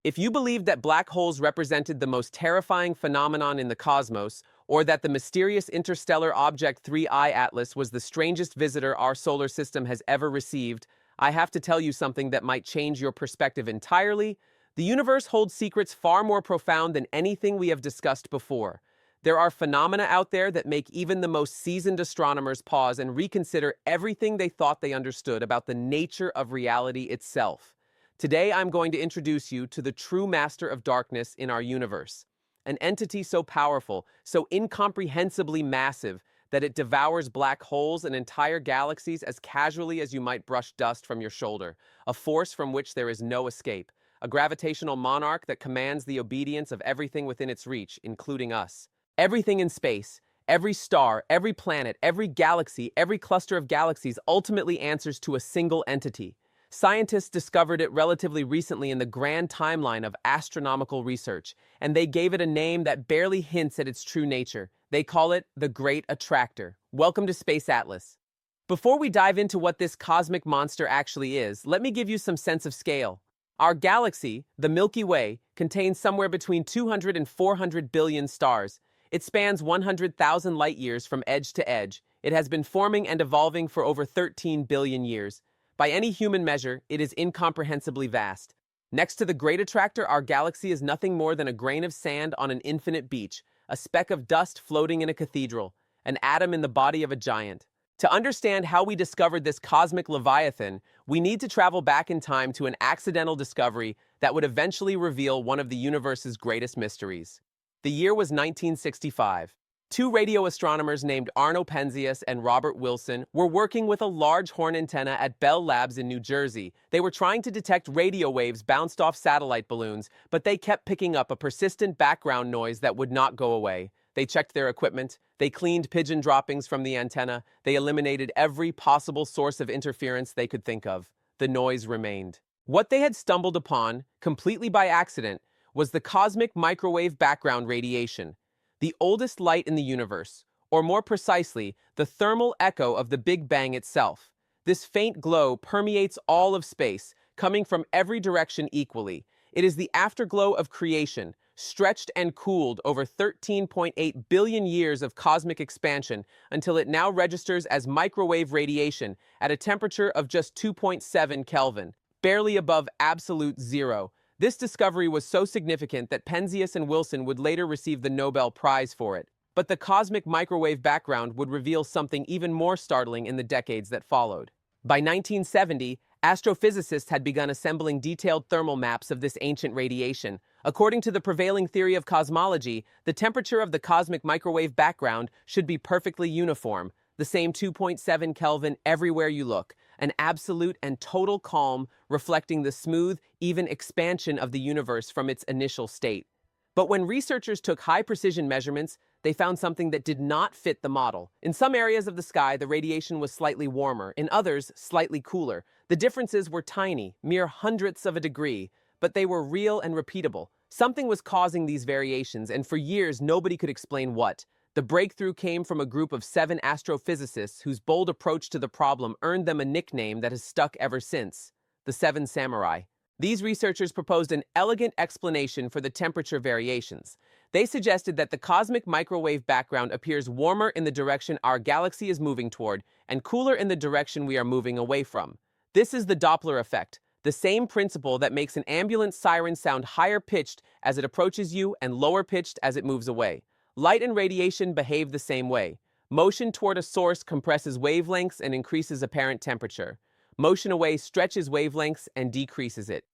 If you believed that black holes represented the most terrifying phenomenon in the cosmos, or that the mysterious interstellar object 3I Atlas was the strangest visitor our solar system has ever received, I have to tell you something that might change your perspective entirely. The universe holds secrets far more profound than anything we have discussed before. There are phenomena out there that make even the most seasoned astronomers pause and reconsider everything they thought they understood about the nature of reality itself. Today, I'm going to introduce you to the true master of darkness in our universe, an entity so powerful, so incomprehensibly massive, that it devours black holes and entire galaxies as casually as you might brush dust from your shoulder, a force from which there is no escape, a gravitational monarch that commands the obedience of everything within its reach, including us. Everything in space, every star, every planet, every galaxy, every cluster of galaxies ultimately answers to a single entity. Scientists discovered it relatively recently in the grand timeline of astronomical research, and they gave it a name that barely hints at its true nature. They call it the Great Attractor. Welcome to Space Atlas. Before we dive into what this cosmic monster actually is, let me give you some sense of scale. Our galaxy, the Milky Way, contains somewhere between 200 and 400 billion stars. It spans 100,000 light-years from edge to edge. It has been forming and evolving for over 13 billion years. By any human measure, it is incomprehensibly vast. Next to the Great Attractor, our galaxy is nothing more than a grain of sand on an infinite beach, a speck of dust floating in a cathedral, an atom in the body of a giant. To understand how we discovered this cosmic leviathan, we need to travel back in time to an accidental discovery that would eventually reveal one of the universe's greatest mysteries. The year was 1965. Two radio astronomers named Arno Penzias and Robert Wilson were working with a large horn antenna at Bell Labs in New Jersey. They were trying to detect radio waves bounced off satellite balloons, but they kept picking up a persistent background noise that would not go away. They checked their equipment, they cleaned pigeon droppings from the antenna, they eliminated every possible source of interference they could think of. The noise remained. What they had stumbled upon, completely by accident, was the cosmic microwave background radiation, the oldest light in the universe, or more precisely, the thermal echo of the Big Bang itself. This faint glow permeates all of space, coming from every direction equally. It is the afterglow of creation, stretched and cooled over 13.8 billion years of cosmic expansion until it now registers as microwave radiation at a temperature of just 2.7 Kelvin, barely above absolute zero. This discovery was so significant that Penzias and Wilson would later receive the Nobel Prize for it. But the cosmic microwave background would reveal something even more startling in the decades that followed. By 1970, astrophysicists had begun assembling detailed thermal maps of this ancient radiation. According to the prevailing theory of cosmology, the temperature of the cosmic microwave background should be perfectly uniform, the same 2.7 Kelvin everywhere you look, an absolute and total calm reflecting the smooth, even expansion of the universe from its initial state. But when researchers took high-precision measurements, they found something that did not fit the model. In some areas of the sky, the radiation was slightly warmer, in others, slightly cooler. The differences were tiny, mere hundredths of a degree, but they were real and repeatable. Something was causing these variations, and for years nobody could explain what. The breakthrough came from a group of 7 astrophysicists whose bold approach to the problem earned them a nickname that has stuck ever since: the Seven Samurai. These researchers proposed an elegant explanation for the temperature variations. They suggested that the cosmic microwave background appears warmer in the direction our galaxy is moving toward and cooler in the direction we are moving away from. This is the Doppler effect, the same principle that makes an ambulance siren sound higher-pitched as it approaches you and lower-pitched as it moves away. Light and radiation behave the same way. Motion toward a source compresses wavelengths and increases apparent temperature. Motion away stretches wavelengths and decreases it.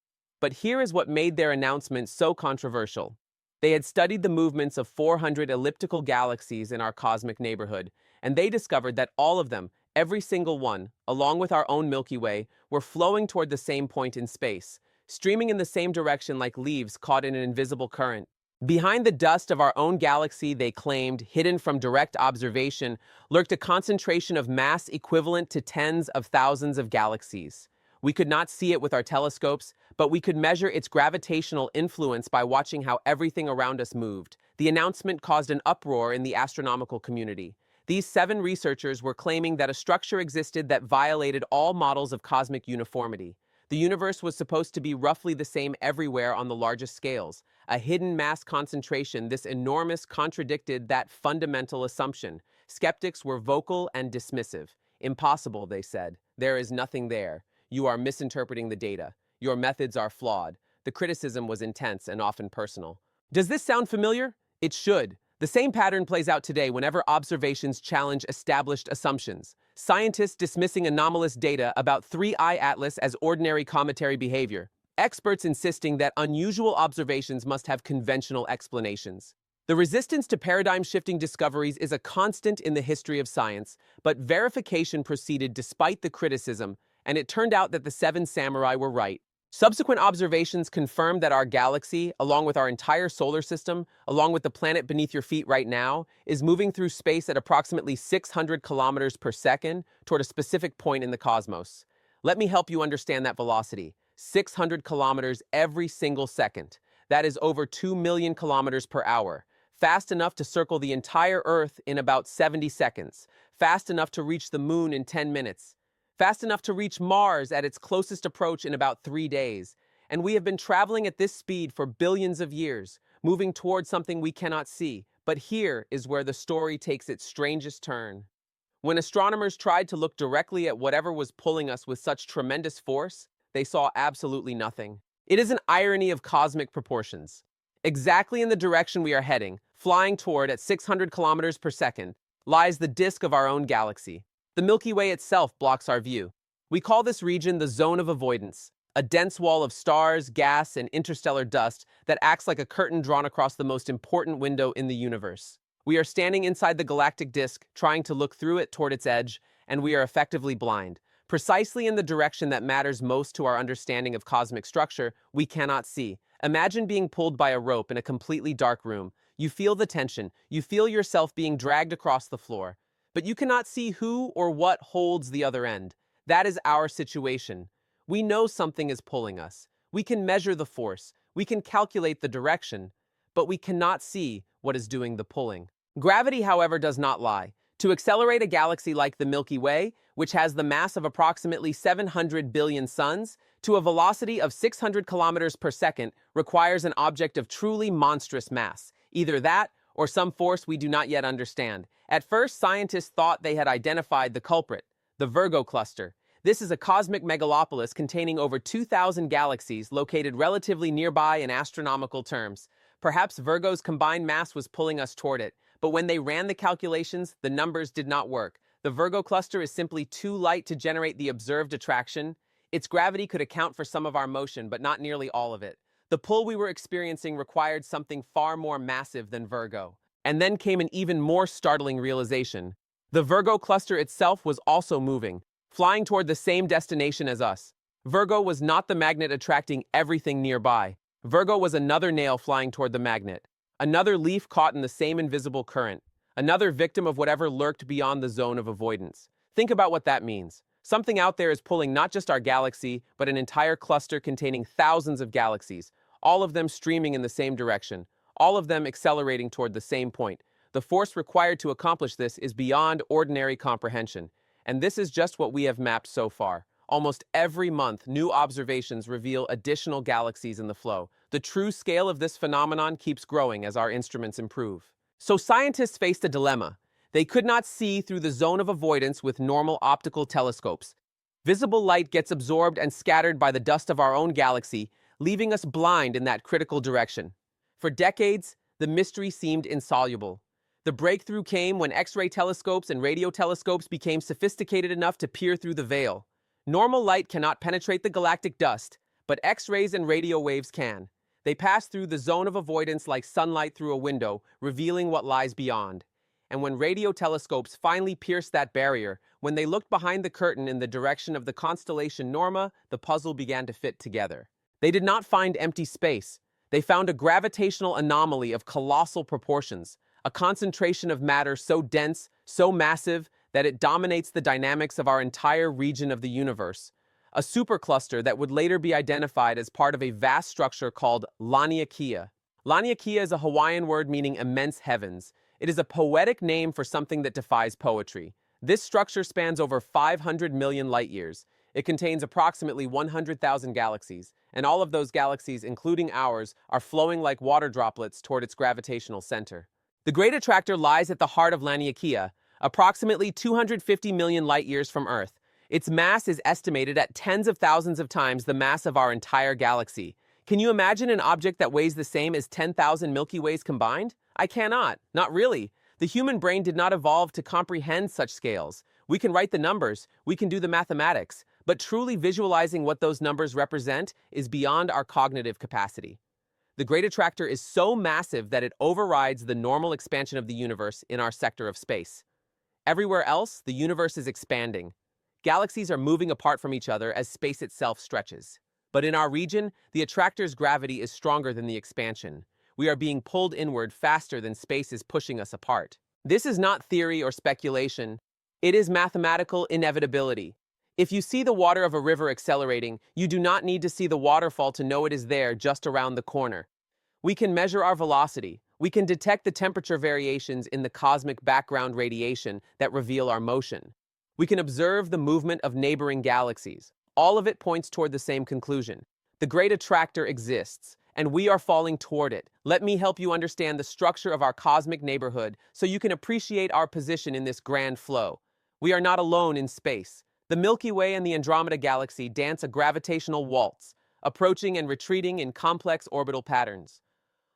But here is what made their announcement so controversial. They had studied the movements of 400 elliptical galaxies in our cosmic neighborhood, and they discovered that all of them, every single one, along with our own Milky Way, were flowing toward the same point in space, streaming in the same direction like leaves caught in an invisible current. Behind the dust of our own galaxy, they claimed, hidden from direct observation, lurked a concentration of mass equivalent to tens of thousands of galaxies. We could not see it with our telescopes, but we could measure its gravitational influence by watching how everything around us moved. The announcement caused an uproar in the astronomical community. These 7 researchers were claiming that a structure existed that violated all models of cosmic uniformity. The universe was supposed to be roughly the same everywhere on the largest scales. A hidden mass concentration, this enormous contradicted that fundamental assumption. Skeptics were vocal and dismissive. Impossible, they said. There is nothing there. You are misinterpreting the data. Your methods are flawed. The criticism was intense and often personal. Does this sound familiar? It should. The same pattern plays out today whenever observations challenge established assumptions. Scientists dismissing anomalous data about 3I Atlas as ordinary cometary behavior. Experts insisting that unusual observations must have conventional explanations. The resistance to paradigm-shifting discoveries is a constant in the history of science, but verification proceeded despite the criticism, and it turned out that the Seven Samurai were right. Subsequent observations confirmed that our galaxy, along with our entire solar system, along with the planet beneath your feet right now, is moving through space at approximately 600 kilometers per second toward a specific point in the cosmos. Let me help you understand that velocity. 600 kilometers every single second. That is over 2 million kilometers per hour. Fast enough to circle the entire Earth in about 70 seconds. Fast enough to reach the moon in 10 minutes. Fast enough to reach Mars at its closest approach in about 3 days. And we have been traveling at this speed for billions of years, moving towards something we cannot see. But here is where the story takes its strangest turn. When astronomers tried to look directly at whatever was pulling us with such tremendous force, they saw absolutely nothing. It is an irony of cosmic proportions. Exactly in the direction we are heading, flying toward at 600 kilometers per second, lies the disk of our own galaxy. The Milky Way itself blocks our view. We call this region the zone of avoidance, a dense wall of stars, gas, and interstellar dust that acts like a curtain drawn across the most important window in the universe. We are standing inside the galactic disk, trying to look through it toward its edge, and we are effectively blind. Precisely in the direction that matters most to our understanding of cosmic structure, we cannot see. Imagine being pulled by a rope in a completely dark room. You feel the tension. You feel yourself being dragged across the floor. But you cannot see who or what holds the other end. That is our situation. We know something is pulling us. We can measure the force. We can calculate the direction. But we cannot see what is doing the pulling. Gravity, however, does not lie. To accelerate a galaxy like the Milky Way, which has the mass of approximately 700 billion suns, to a velocity of 600 kilometers per second requires an object of truly monstrous mass. Either that or some force we do not yet understand. At first, scientists thought they had identified the culprit, the Virgo cluster. This is a cosmic megalopolis containing over 2,000 galaxies located relatively nearby in astronomical terms. Perhaps Virgo's combined mass was pulling us toward it, but when they ran the calculations, the numbers did not work. The Virgo cluster is simply too light to generate the observed attraction. Its gravity could account for some of our motion, but not nearly all of it. The pull we were experiencing required something far more massive than Virgo. And then came an even more startling realization. The Virgo cluster itself was also moving, flying toward the same destination as us. Virgo was not the magnet attracting everything nearby. Virgo was another nail flying toward the magnet, another leaf caught in the same invisible current, another victim of whatever lurked beyond the zone of avoidance. Think about what that means. Something out there is pulling not just our galaxy, but an entire cluster containing thousands of galaxies, all of them streaming in the same direction, all of them accelerating toward the same point. The force required to accomplish this is beyond ordinary comprehension. And this is just what we have mapped so far. Almost every month, new observations reveal additional galaxies in the flow. The true scale of this phenomenon keeps growing as our instruments improve. So scientists faced a dilemma. They could not see through the zone of avoidance with normal optical telescopes. Visible light gets absorbed and scattered by the dust of our own galaxy, leaving us blind in that critical direction. For decades, the mystery seemed insoluble. The breakthrough came when X-ray telescopes and radio telescopes became sophisticated enough to peer through the veil. Normal light cannot penetrate the galactic dust, but X-rays and radio waves can. They pass through the zone of avoidance like sunlight through a window, revealing what lies beyond. And when radio telescopes finally pierced that barrier, when they looked behind the curtain in the direction of the constellation Norma, the puzzle began to fit together. They did not find empty space. They found a gravitational anomaly of colossal proportions, a concentration of matter so dense, so massive, that it dominates the dynamics of our entire region of the universe. A supercluster that would later be identified as part of a vast structure called Laniakea. Laniakea is a Hawaiian word meaning immense heavens. It is a poetic name for something that defies poetry. This structure spans over 500 million light years. It contains approximately 100,000 galaxies, and all of those galaxies, including ours, are flowing like water droplets toward its gravitational center. The Great Attractor lies at the heart of Laniakea, approximately 250 million light-years from Earth. Its mass is estimated at tens of thousands of times the mass of our entire galaxy. Can you imagine an object that weighs the same as 10,000 Milky Ways combined? I cannot. Not really. The human brain did not evolve to comprehend such scales. We can write the numbers, we can do the mathematics, but truly visualizing what those numbers represent is beyond our cognitive capacity. The Great Attractor is so massive that it overrides the normal expansion of the universe in our sector of space. Everywhere else, the universe is expanding. Galaxies are moving apart from each other as space itself stretches. But in our region, the attractor's gravity is stronger than the expansion. We are being pulled inward faster than space is pushing us apart. This is not theory or speculation. It is mathematical inevitability. If you see the water of a river accelerating, you do not need to see the waterfall to know it is there just around the corner. We can measure our velocity. We can detect the temperature variations in the cosmic background radiation that reveal our motion. We can observe the movement of neighboring galaxies. All of it points toward the same conclusion. The Great Attractor exists, and we are falling toward it. Let me help you understand the structure of our cosmic neighborhood so you can appreciate our position in this grand flow. We are not alone in space. The Milky Way and the Andromeda Galaxy dance a gravitational waltz, approaching and retreating in complex orbital patterns.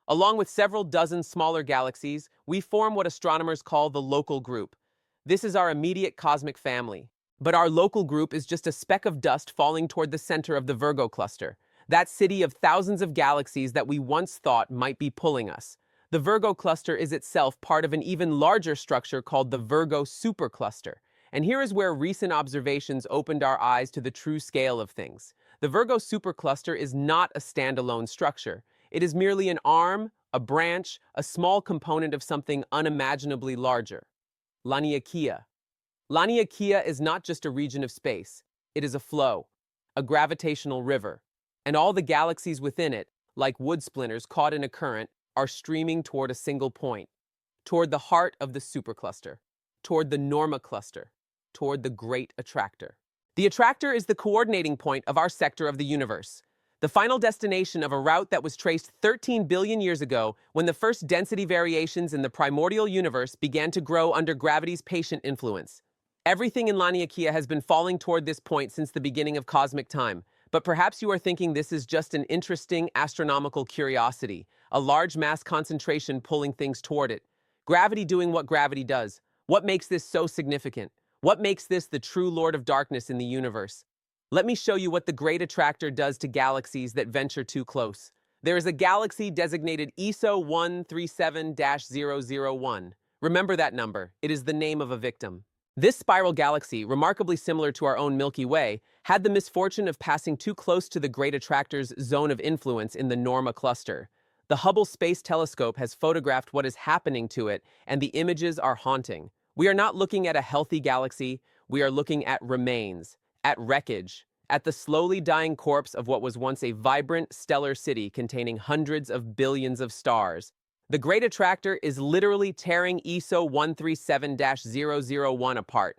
Along with several dozen smaller galaxies, we form what astronomers call the local group. This is our immediate cosmic family. But our local group is just a speck of dust falling toward the center of the Virgo cluster, that city of thousands of galaxies that we once thought might be pulling us. The Virgo cluster is itself part of an even larger structure called the Virgo supercluster. And here is where recent observations opened our eyes to the true scale of things. The Virgo supercluster is not a standalone structure. It is merely an arm, a branch, a small component of something unimaginably larger. Laniakea. Laniakea is not just a region of space. It is a flow, a gravitational river. And all the galaxies within it, like wood splinters caught in a current, are streaming toward a single point, toward the heart of the supercluster, toward the Norma cluster, toward the Great Attractor. The attractor is the coordinating point of our sector of the universe, the final destination of a route that was traced 13 billion years ago when the first density variations in the primordial universe began to grow under gravity's patient influence. Everything in Laniakea has been falling toward this point since the beginning of cosmic time, but perhaps you are thinking this is just an interesting astronomical curiosity, a large mass concentration pulling things toward it. Gravity doing what gravity does. What makes this so significant? What makes this the true Lord of Darkness in the universe? Let me show you what the Great Attractor does to galaxies that venture too close. There is a galaxy designated ESO 137-001. Remember that number. It is the name of a victim. This spiral galaxy, remarkably similar to our own Milky Way, had the misfortune of passing too close to the Great Attractor's zone of influence in the Norma cluster. The Hubble Space Telescope has photographed what is happening to it, and the images are haunting. We are not looking at a healthy galaxy, we are looking at remains, at wreckage, at the slowly dying corpse of what was once a vibrant stellar city containing hundreds of billions of stars. The Great Attractor is literally tearing ESO 137-001 apart.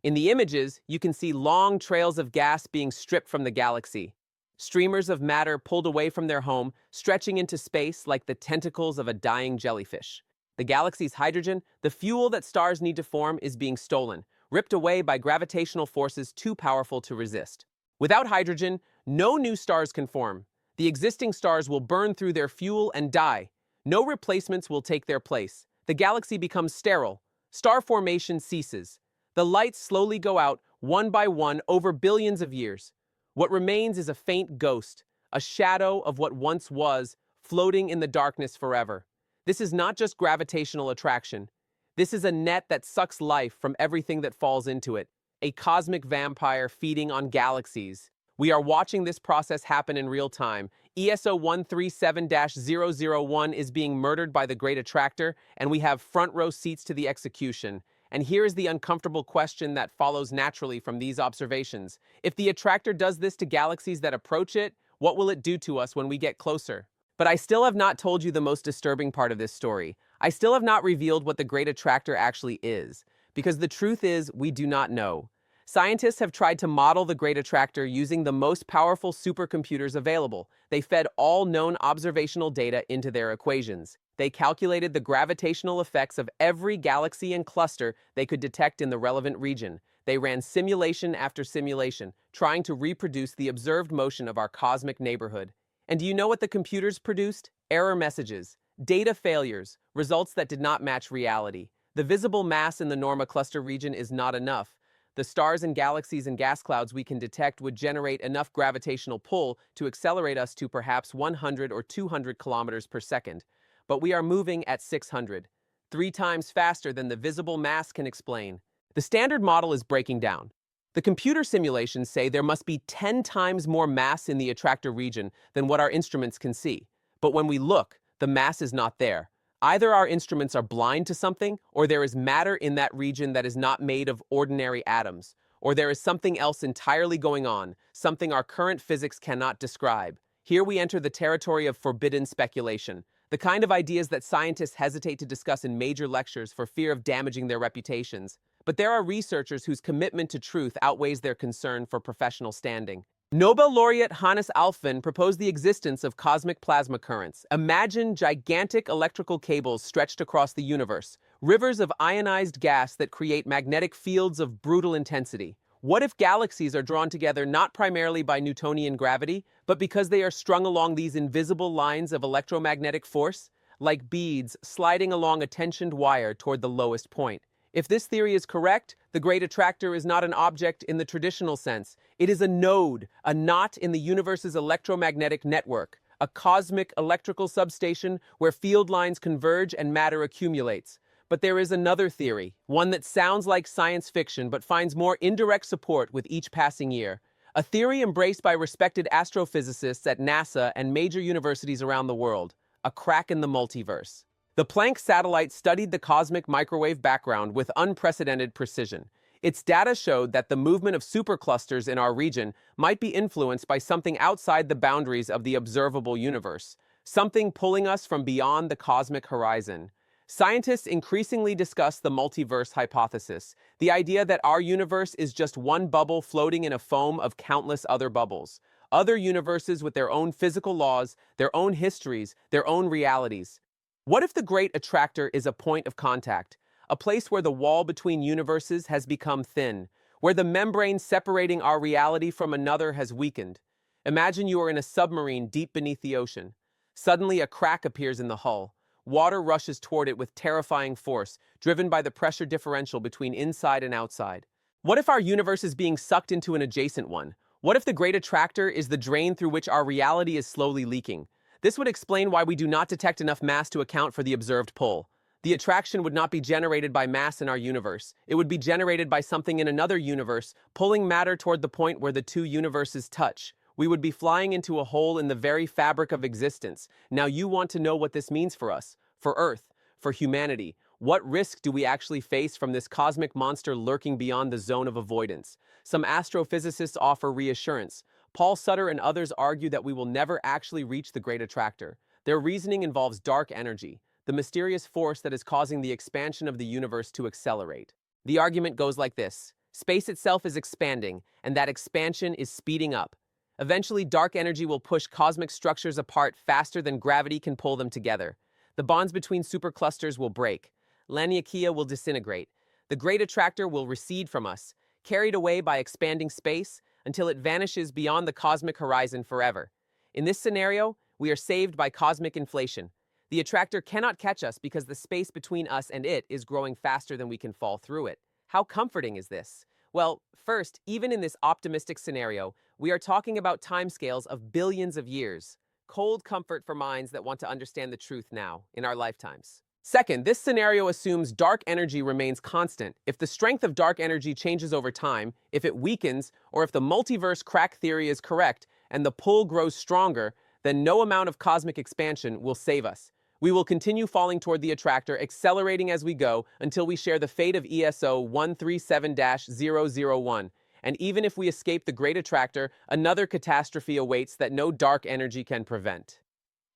In the images, you can see long trails of gas being stripped from the galaxy. Streamers of matter pulled away from their home, stretching into space like the tentacles of a dying jellyfish. The galaxy's hydrogen, the fuel that stars need to form, is being stolen, ripped away by gravitational forces too powerful to resist. Without hydrogen, no new stars can form. The existing stars will burn through their fuel and die. No replacements will take their place. The galaxy becomes sterile. Star formation ceases. The lights slowly go out, one by one, over billions of years. What remains is a faint ghost, a shadow of what once was, floating in the darkness forever. This is not just gravitational attraction. This is a net that sucks life from everything that falls into it, a cosmic vampire feeding on galaxies. We are watching this process happen in real time. ESO 137-001 is being murdered by the Great Attractor, and we have front row seats to the execution. And here is the uncomfortable question that follows naturally from these observations. If the attractor does this to galaxies that approach it, what will it do to us when we get closer? But I still have not told you the most disturbing part of this story. I still have not revealed what the Great Attractor actually is, because the truth is we do not know. Scientists have tried to model the Great Attractor using the most powerful supercomputers available. They fed all known observational data into their equations. They calculated the gravitational effects of every galaxy and cluster they could detect in the relevant region. They ran simulation after simulation, trying to reproduce the observed motion of our cosmic neighborhood. And do you know what the computers produced? Error messages, data failures, results that did not match reality. The visible mass in the Norma cluster region is not enough. The stars and galaxies and gas clouds we can detect would generate enough gravitational pull to accelerate us to perhaps 100 or 200 kilometers per second. But we are moving at 600, 3 times faster than the visible mass can explain. The standard model is breaking down. The computer simulations say there must be 10 times more mass in the attractor region than what our instruments can see. But when we look, the mass is not there. Either our instruments are blind to something, or there is matter in that region that is not made of ordinary atoms, or there is something else entirely going on, something our current physics cannot describe. Here we enter the territory of forbidden speculation, the kind of ideas that scientists hesitate to discuss in major lectures for fear of damaging their reputations. But there are researchers whose commitment to truth outweighs their concern for professional standing. Nobel laureate Hannes Alfvén proposed the existence of cosmic plasma currents. Imagine gigantic electrical cables stretched across the universe, rivers of ionized gas that create magnetic fields of brutal intensity. What if galaxies are drawn together not primarily by Newtonian gravity, but because they are strung along these invisible lines of electromagnetic force, like beads sliding along a tensioned wire toward the lowest point? If this theory is correct, the Great Attractor is not an object in the traditional sense. It is a node, a knot in the universe's electromagnetic network, a cosmic electrical substation where field lines converge and matter accumulates. But there is another theory, one that sounds like science fiction but finds more indirect support with each passing year. A theory embraced by respected astrophysicists at NASA and major universities around the world, a crack in the multiverse. The Planck satellite studied the cosmic microwave background with unprecedented precision. Its data showed that the movement of superclusters in our region might be influenced by something outside the boundaries of the observable universe, something pulling us from beyond the cosmic horizon. Scientists increasingly discuss the multiverse hypothesis, the idea that our universe is just one bubble floating in a foam of countless other bubbles. Other universes with their own physical laws, their own histories, their own realities. What if the Great Attractor is a point of contact, a place where the wall between universes has become thin, where the membrane separating our reality from another has weakened? Imagine you are in a submarine deep beneath the ocean. Suddenly a crack appears in the hull. Water rushes toward it with terrifying force, driven by the pressure differential between inside and outside. What if our universe is being sucked into an adjacent one? What if the Great Attractor is the drain through which our reality is slowly leaking? This would explain why we do not detect enough mass to account for the observed pull. The attraction would not be generated by mass in our universe. It would be generated by something in another universe, pulling matter toward the point where the two universes touch. We would be flying into a hole in the very fabric of existence. Now you want to know what this means for us, for Earth, for humanity. What risk do we actually face from this cosmic monster lurking beyond the zone of avoidance? Some astrophysicists offer reassurance. Paul Sutter and others argue that we will never actually reach the Great Attractor. Their reasoning involves dark energy, the mysterious force that is causing the expansion of the universe to accelerate. The argument goes like this: space itself is expanding, and that expansion is speeding up. Eventually, dark energy will push cosmic structures apart faster than gravity can pull them together. The bonds between superclusters will break. Laniakea will disintegrate. The Great Attractor will recede from us, carried away by expanding space, until it vanishes beyond the cosmic horizon forever. In this scenario, we are saved by cosmic inflation. The attractor cannot catch us because the space between us and it is growing faster than we can fall through it. How comforting is this? Well, first, even in this optimistic scenario, we are talking about timescales of billions of years. Cold comfort for minds that want to understand the truth now, in our lifetimes. Second, this scenario assumes dark energy remains constant. If the strength of dark energy changes over time, if it weakens, or if the multiverse crack theory is correct and the pull grows stronger, then no amount of cosmic expansion will save us. We will continue falling toward the attractor, accelerating as we go until we share the fate of ESO 137-001. And even if we escape the Great Attractor, another catastrophe awaits that no dark energy can prevent.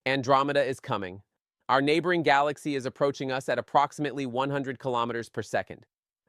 Andromeda is coming. Our neighboring galaxy is approaching us at approximately 100 kilometers per second.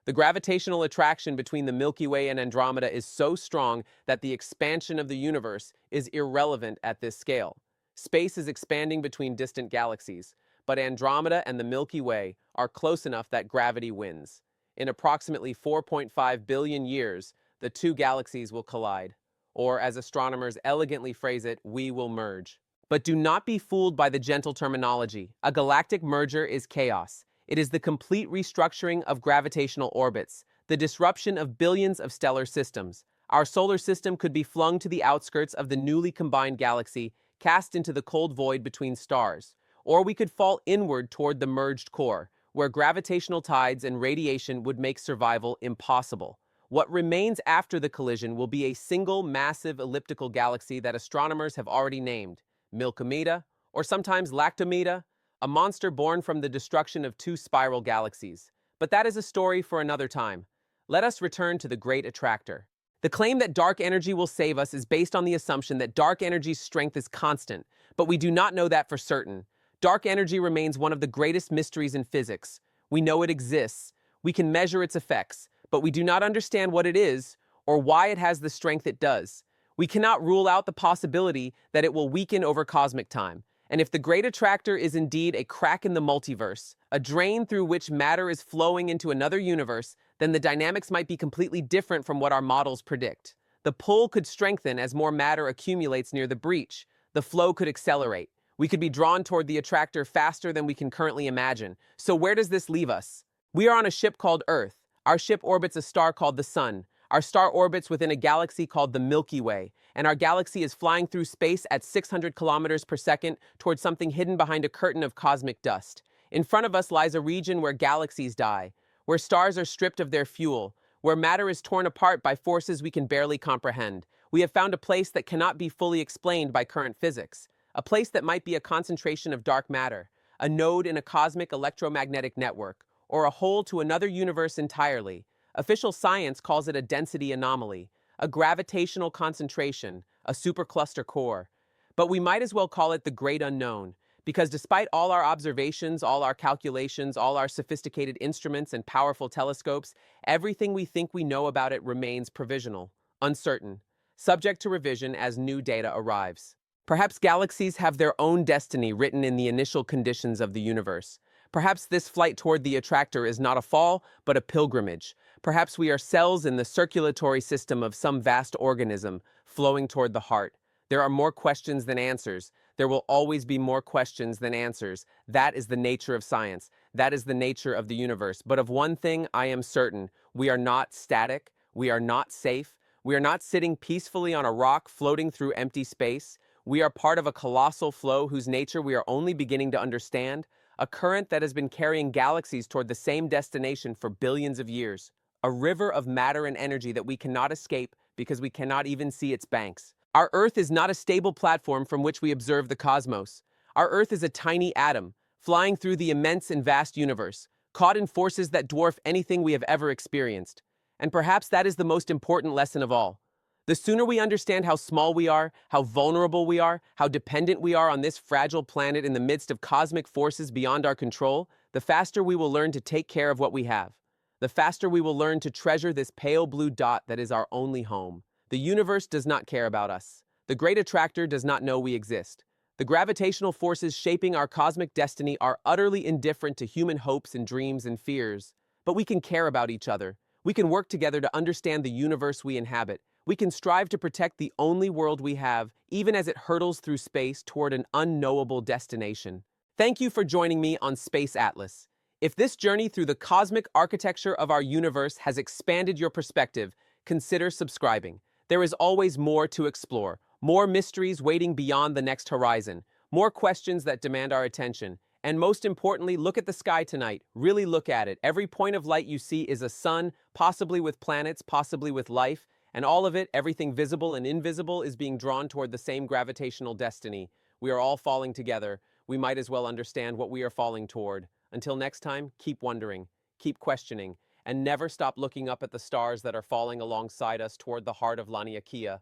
The gravitational attraction between the Milky Way and Andromeda is so strong that the expansion of the universe is irrelevant at this scale. Space is expanding between distant galaxies, but Andromeda and the Milky Way are close enough that gravity wins. In approximately 4.5 billion years, the two galaxies will collide. Or, as astronomers elegantly phrase it, we will merge. But do not be fooled by the gentle terminology. A galactic merger is chaos. It is the complete restructuring of gravitational orbits, the disruption of billions of stellar systems. Our solar system could be flung to the outskirts of the newly combined galaxy, cast into the cold void between stars. Or we could fall inward toward the merged core, where gravitational tides and radiation would make survival impossible. What remains after the collision will be a single massive elliptical galaxy that astronomers have already named Milkomeda, or sometimes Lactomeda, a monster born from the destruction of two spiral galaxies. But that is a story for another time. Let us return to the Great Attractor. The claim that dark energy will save us is based on the assumption that dark energy's strength is constant, but we do not know that for certain. Dark energy remains one of the greatest mysteries in physics. We know it exists, we can measure its effects, but we do not understand what it is or why it has the strength it does. We cannot rule out the possibility that it will weaken over cosmic time. And if the Great Attractor is indeed a crack in the multiverse, a drain through which matter is flowing into another universe, then the dynamics might be completely different from what our models predict. The pull could strengthen as more matter accumulates near the breach. The flow could accelerate. We could be drawn toward the attractor faster than we can currently imagine. So where does this leave us? We are on a ship called Earth. Our ship orbits a star called the Sun. Our star orbits within a galaxy called the Milky Way, and our galaxy is flying through space at 600 kilometers per second towards something hidden behind a curtain of cosmic dust. In front of us lies a region where galaxies die, where stars are stripped of their fuel, where matter is torn apart by forces we can barely comprehend. We have found a place that cannot be fully explained by current physics, a place that might be a concentration of dark matter, a node in a cosmic electromagnetic network, or a hole to another universe entirely. Official science calls it a density anomaly, a gravitational concentration, a supercluster core. But we might as well call it the great unknown, because despite all our observations, all our calculations, all our sophisticated instruments and powerful telescopes, everything we think we know about it remains provisional, uncertain, subject to revision as new data arrives. Perhaps galaxies have their own destiny written in the initial conditions of the universe. Perhaps this flight toward the attractor is not a fall, but a pilgrimage. Perhaps we are cells in the circulatory system of some vast organism, flowing toward the heart. There are more questions than answers. There will always be more questions than answers. That is the nature of science. That is the nature of the universe. But of one thing I am certain, we are not static. We are not safe. We are not sitting peacefully on a rock floating through empty space. We are part of a colossal flow whose nature we are only beginning to understand, a current that has been carrying galaxies toward the same destination for billions of years. A river of matter and energy that we cannot escape because we cannot even see its banks. Our Earth is not a stable platform from which we observe the cosmos. Our Earth is a tiny atom, flying through the immense and vast universe, caught in forces that dwarf anything we have ever experienced. And perhaps that is the most important lesson of all. The sooner we understand how small we are, how vulnerable we are, how dependent we are on this fragile planet in the midst of cosmic forces beyond our control, the faster we will learn to take care of what we have. The faster we will learn to treasure this pale blue dot that is our only home. The universe does not care about us. The Great Attractor does not know we exist. The gravitational forces shaping our cosmic destiny are utterly indifferent to human hopes and dreams and fears. But we can care about each other. We can work together to understand the universe we inhabit. We can strive to protect the only world we have, even as it hurtles through space toward an unknowable destination. Thank you for joining me on Space Atlas. If this journey through the cosmic architecture of our universe has expanded your perspective, consider subscribing. There is always more to explore, more mysteries waiting beyond the next horizon, more questions that demand our attention. And most importantly, look at the sky tonight. Really look at it. Every point of light you see is a sun, possibly with planets, possibly with life, and all of it, everything visible and invisible, is being drawn toward the same gravitational destiny. We are all falling together. We might as well understand what we are falling toward. Until next time, keep wondering, keep questioning, and never stop looking up at the stars that are falling alongside us toward the heart of Laniakea.